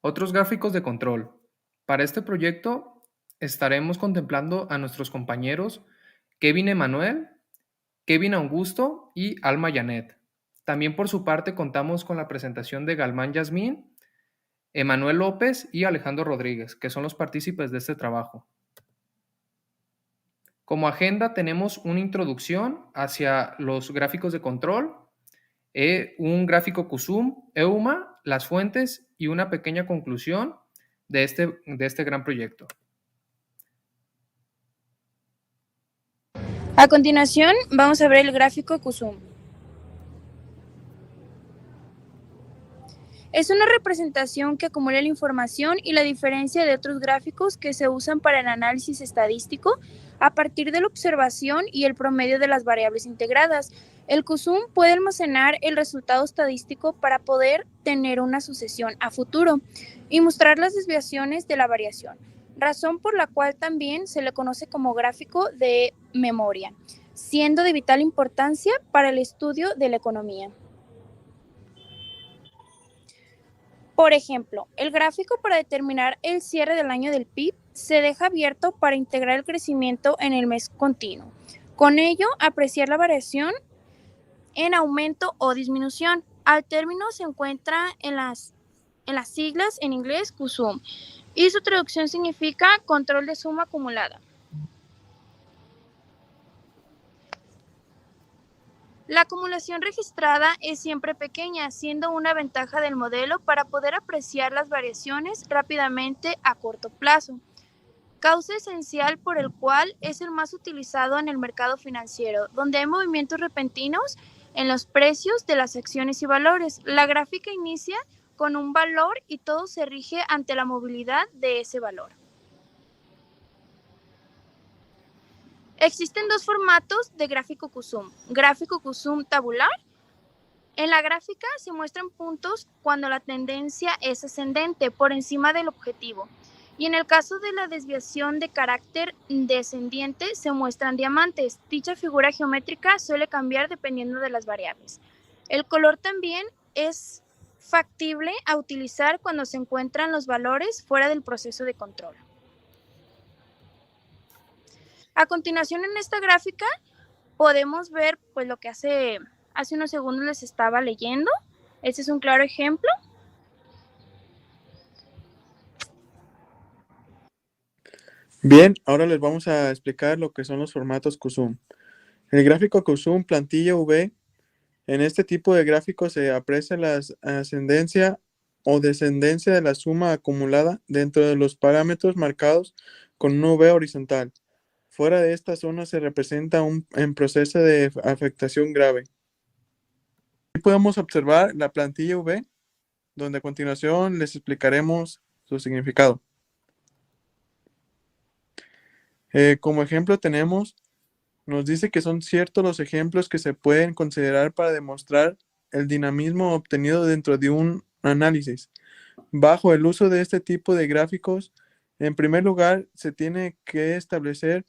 Otros gráficos de control. Para este proyecto estaremos contemplando a nuestros compañeros Kevin Emanuel, Kevin Augusto y Alma Janet. También por su parte contamos con la presentación de Galmán Yasmín, Emanuel López y Alejandro Rodríguez, que son los partícipes de este trabajo. Como agenda tenemos una introducción hacia los gráficos de control, un gráfico CUSUM, EUMA, las fuentes y una pequeña conclusión de este gran proyecto. A continuación, vamos a ver el gráfico CUSUM. Es una representación que acumula la información y la diferencia de otros gráficos que se usan para el análisis estadístico a partir de la observación y el promedio de las variables integradas. El CUSUM puede almacenar el resultado estadístico para poder tener una sucesión a futuro y mostrar las desviaciones de la variación, razón por la cual también se le conoce como gráfico de memoria, siendo de vital importancia para el estudio de la economía. Por ejemplo, el gráfico para determinar el cierre del año del PIB se deja abierto para integrar el crecimiento en el mes continuo. Con ello, apreciar la variación en aumento o disminución. Al término se encuentra en las siglas en inglés CUSUM y su traducción significa control de suma acumulada. La acumulación registrada es siempre pequeña, siendo una ventaja del modelo para poder apreciar las variaciones rápidamente a corto plazo, causa esencial por el cual es el más utilizado en el mercado financiero, donde hay movimientos repentinos en los precios de las acciones y valores. La gráfica inicia con un valor y todo se rige ante la movilidad de ese valor. Existen dos formatos de gráfico CUSUM. Gráfico CUSUM tabular. En la gráfica se muestran puntos cuando la tendencia es ascendente por encima del objetivo. Y en el caso de la desviación de carácter descendiente se muestran diamantes. Dicha figura geométrica suele cambiar dependiendo de las variables. El color también es factible a utilizar cuando se encuentran los valores fuera del proceso de control. A continuación, en esta gráfica podemos ver pues lo que hace unos segundos les estaba leyendo. Este es un claro ejemplo. Bien, ahora les vamos a explicar lo que son los formatos CUSUM. El gráfico CUSUM plantilla V, en este tipo de gráfico se aprecia la ascendencia o descendencia de la suma acumulada dentro de los parámetros marcados con una V horizontal. Fuera de esta zona se representa en proceso de afectación grave. Aquí podemos observar la plantilla V, donde a continuación les explicaremos su significado. Como ejemplo nos dice que son ciertos los ejemplos que se pueden considerar para demostrar el dinamismo obtenido dentro de un análisis. Bajo el uso de este tipo de gráficos, en primer lugar, se tiene que establecer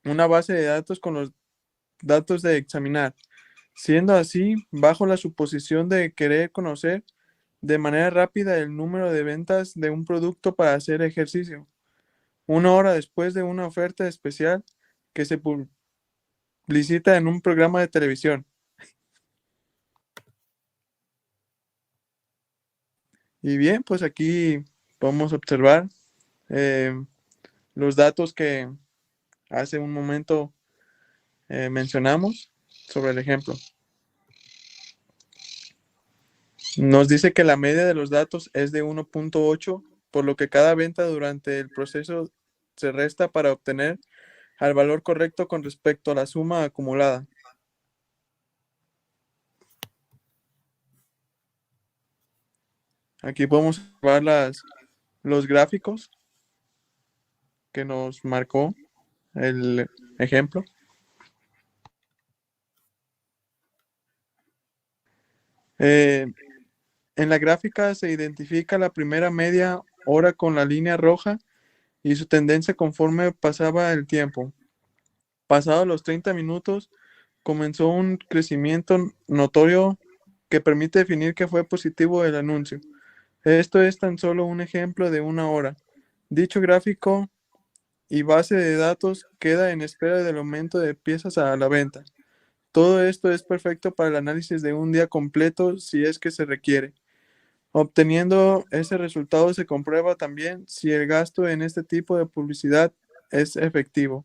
una base de datos con los datos de examinar, siendo así, bajo la suposición de querer conocer de manera rápida el número de ventas de un producto para hacer ejercicio, una hora después de una oferta especial que se publicita en un programa de televisión. Y bien, pues aquí podemos observar los datos que hace un momento mencionamos sobre el ejemplo. Nos dice que la media de los datos es de 1.8, por lo que cada venta durante el proceso se resta para obtener al valor correcto con respecto a la suma acumulada. Aquí podemos ver los gráficos que nos marcó el ejemplo. En la gráfica se identifica la primera media hora con la línea roja y su tendencia conforme pasaba el tiempo. Pasados los 30 minutos, comenzó un crecimiento notorio que permite definir que fue positivo el anuncio. Esto es tan solo un ejemplo de una hora. Dicho gráfico y base de datos queda en espera del aumento de piezas a la venta. Todo esto es perfecto para el análisis de un día completo si es que se requiere. Obteniendo ese resultado se comprueba también si el gasto en este tipo de publicidad es efectivo.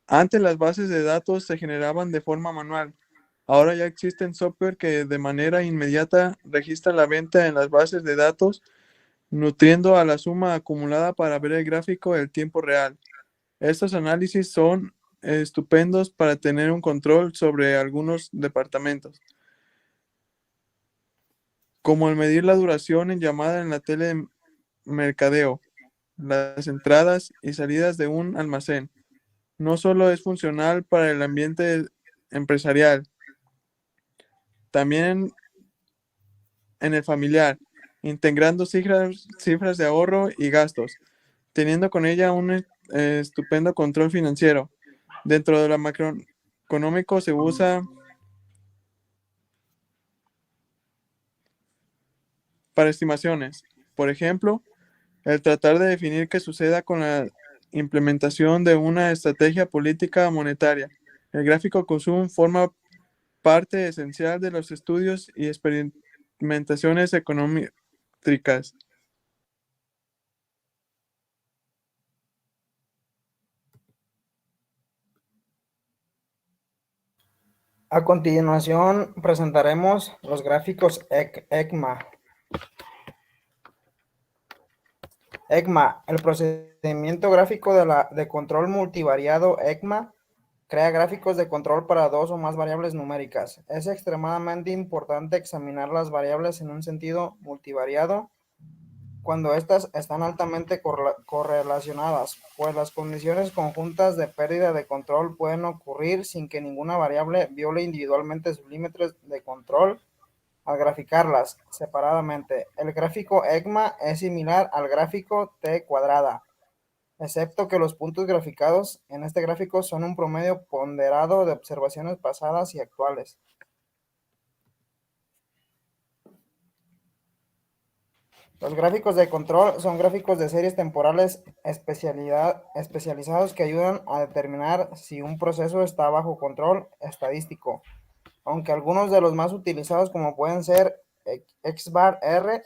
Antes las bases de datos se generaban de forma manual. Ahora ya existen software que de manera inmediata registra la venta en las bases de datos, nutriendo a la suma acumulada para ver el gráfico en tiempo real. Estos análisis son estupendos para tener un control sobre algunos departamentos, como el medir la duración en llamada en la telemercadeo, las entradas y salidas de un almacén. No solo es funcional para el ambiente empresarial, también en el familiar, integrando cifras de ahorro y gastos, teniendo con ella un estupendo control financiero. Dentro de la macroeconómico se usa para estimaciones. Por ejemplo, el tratar de definir qué suceda con la implementación de una estrategia política monetaria. El gráfico consumo forma parte esencial de los estudios y experimentaciones económicas. A continuación presentaremos los gráficos ECMA. ECMA, el procedimiento gráfico de control multivariado ECMA, crea gráficos de control para dos o más variables numéricas. Es extremadamente importante examinar las variables en un sentido multivariado cuando éstas están altamente correlacionadas, pues las condiciones conjuntas de pérdida de control pueden ocurrir sin que ninguna variable viole individualmente sus límites de control al graficarlas separadamente. El gráfico ECMA es similar al gráfico T cuadrada, excepto que los puntos graficados en este gráfico son un promedio ponderado de observaciones pasadas y actuales. Los gráficos de control son gráficos de series temporales especializados que ayudan a determinar si un proceso está bajo control estadístico, aunque algunos de los más utilizados como pueden ser XBAR R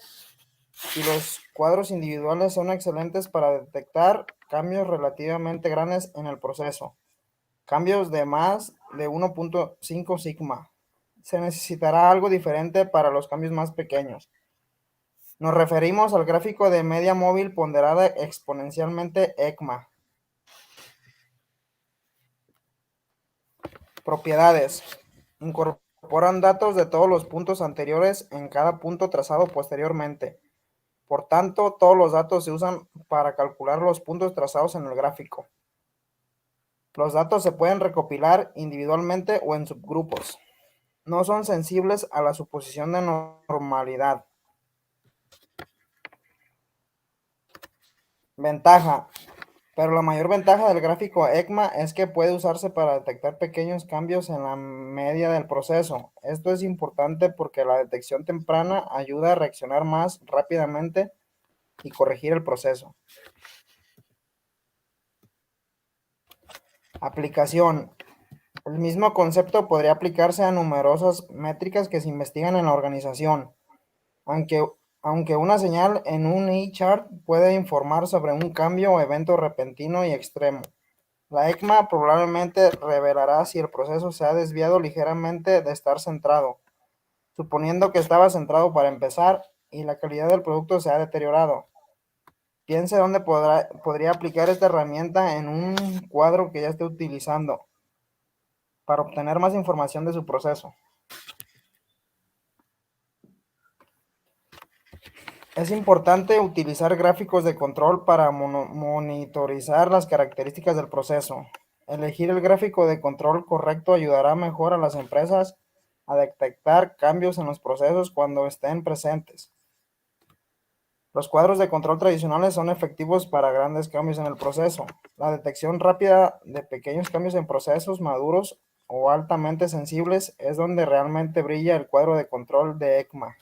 y los cuadros individuales son excelentes para detectar cambios relativamente grandes en el proceso, cambios de más de 1.5 sigma. Se necesitará algo diferente para los cambios más pequeños. Nos referimos al gráfico de media móvil ponderada exponencialmente ECMA. Propiedades. Incorporan datos de todos los puntos anteriores en cada punto trazado posteriormente. Por tanto, todos los datos se usan para calcular los puntos trazados en el gráfico. Los datos se pueden recopilar individualmente o en subgrupos. No son sensibles a la suposición de normalidad. Ventaja. Pero la mayor ventaja del gráfico ECMA es que puede usarse para detectar pequeños cambios en la media del proceso. Esto es importante porque la detección temprana ayuda a reaccionar más rápidamente y corregir el proceso. Aplicación. El mismo concepto podría aplicarse a numerosas métricas que se investigan en la organización. Aunque una señal en un E-chart puede informar sobre un cambio o evento repentino y extremo, la ECMA probablemente revelará si el proceso se ha desviado ligeramente de estar centrado, suponiendo que estaba centrado para empezar y la calidad del producto se ha deteriorado. Piense dónde podría aplicar esta herramienta en un cuadro que ya esté utilizando para obtener más información de su proceso. Es importante utilizar gráficos de control para monitorizar las características del proceso. Elegir el gráfico de control correcto ayudará mejor a las empresas a detectar cambios en los procesos cuando estén presentes. Los cuadros de control tradicionales son efectivos para grandes cambios en el proceso. La detección rápida de pequeños cambios en procesos maduros o altamente sensibles es donde realmente brilla el cuadro de control de ECMA.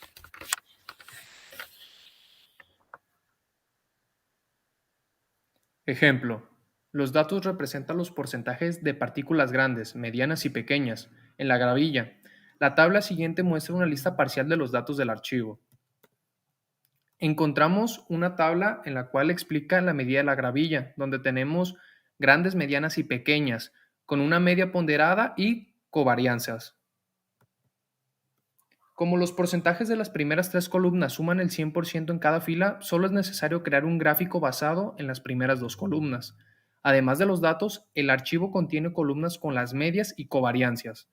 Ejemplo, los datos representan los porcentajes de partículas grandes, medianas y pequeñas en la gravilla. La tabla siguiente muestra una lista parcial de los datos del archivo. Encontramos una tabla en la cual explica la medida de la gravilla, donde tenemos grandes, medianas y pequeñas, con una media ponderada y covarianzas. Como los porcentajes de las primeras 3 columnas suman el 100% en cada fila, solo es necesario crear un gráfico basado en las primeras 2 columnas. Además de los datos, el archivo contiene columnas con las medias y covarianzas,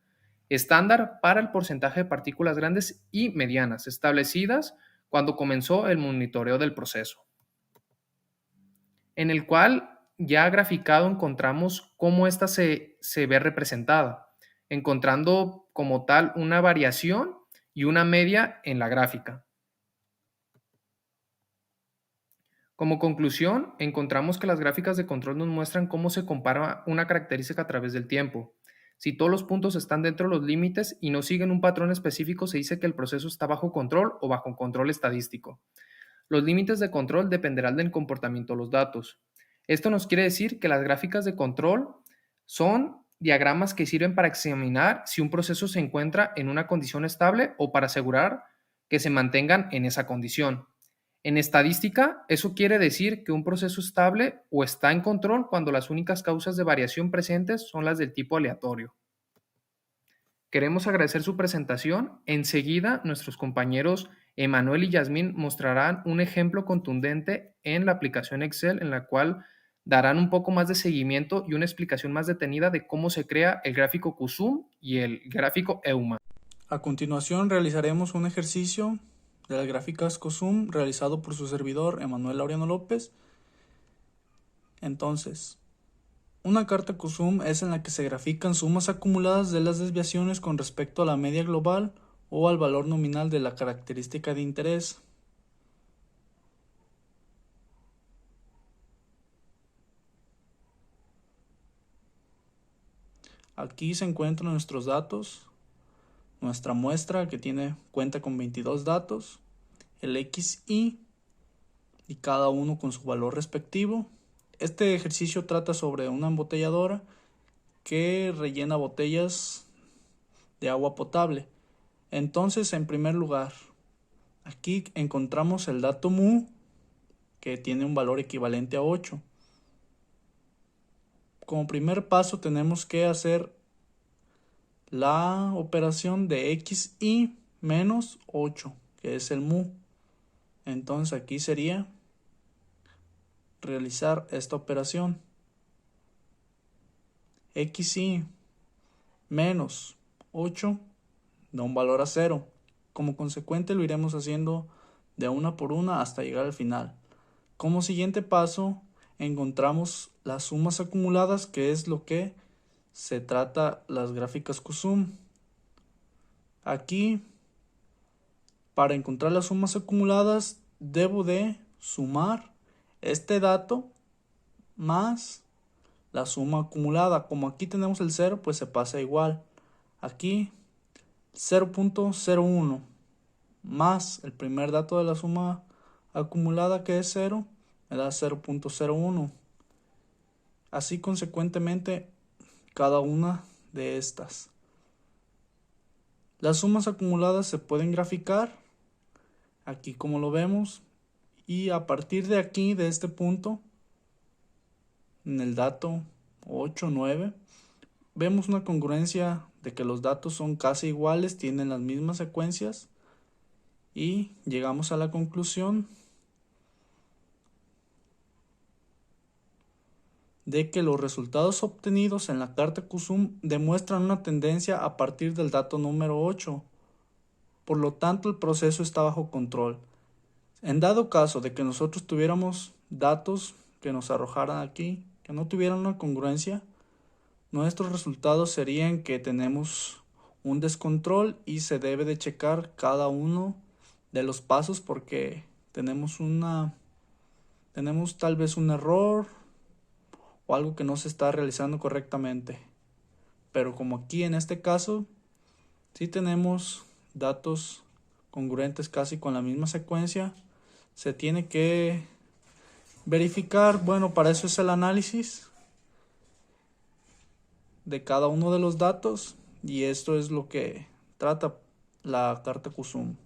estándar para el porcentaje de partículas grandes y medianas, establecidas cuando comenzó el monitoreo del proceso, en el cual ya graficado encontramos cómo ésta se ve representada, encontrando como tal una variación y una media en la gráfica. Como conclusión, encontramos que las gráficas de control nos muestran cómo se compara una característica a través del tiempo. Si todos los puntos están dentro de los límites y no siguen un patrón específico, se dice que el proceso está bajo control o bajo control estadístico. Los límites de control dependerán del comportamiento de los datos. Esto nos quiere decir que las gráficas de control son diagramas que sirven para examinar si un proceso se encuentra en una condición estable o para asegurar que se mantengan en esa condición. En estadística, eso quiere decir que un proceso estable o está en control cuando las únicas causas de variación presentes son las del tipo aleatorio. Queremos agradecer su presentación. Enseguida, nuestros compañeros Emanuel y Yasmín mostrarán un ejemplo contundente en la aplicación Excel en la cual darán un poco más de seguimiento y una explicación más detenida de cómo se crea el gráfico QSUM y el gráfico EUMA. A continuación realizaremos un ejercicio de las gráficas QSUM realizado por su servidor Emanuel Laureano López. Entonces, una carta QSUM es en la que se grafican sumas acumuladas de las desviaciones con respecto a la media global o al valor nominal de la característica de interés. Aquí se encuentran nuestros datos, nuestra muestra que cuenta con 22 datos, el XY y cada uno con su valor respectivo. Este ejercicio trata sobre una embotelladora que rellena botellas de agua potable. Entonces, en primer lugar, aquí encontramos el dato mu, que tiene un valor equivalente a 8. Como primer paso tenemos que hacer la operación de XY menos 8, que es el mu. Entonces aquí sería realizar esta operación. XY menos 8 da un valor a 0. Como consecuente lo iremos haciendo de una por una hasta llegar al final. Como siguiente paso encontramos las sumas acumuladas, que es lo que se trata las gráficas QSUM. Aquí, para encontrar las sumas acumuladas, debo de sumar este dato más la suma acumulada. Como aquí tenemos el 0, pues se pasa igual. Aquí 0.01 más el primer dato de la suma acumulada, que es 0, me da 0.01. Así consecuentemente cada una de estas. Las sumas acumuladas se pueden graficar aquí como lo vemos, y a partir de aquí, de este punto, en el dato 8, 9, vemos una congruencia de que los datos son casi iguales, tienen las mismas secuencias, y llegamos a la conclusión de que los resultados obtenidos en la carta QSUM demuestran una tendencia a partir del dato número 8. Por lo tanto, el proceso está bajo control. En dado caso de que nosotros tuviéramos datos que nos arrojaran aquí, que no tuvieran una congruencia, nuestros resultados serían que tenemos un descontrol y se debe de checar cada uno de los pasos porque tenemos tal vez un error o algo que no se está realizando correctamente. pero como aquí en este caso sí tenemos datos congruentes casi con la misma secuencia, se tiene que verificar, bueno, para eso es el análisis de cada uno de los datos, y esto es lo que trata la carta QSUM.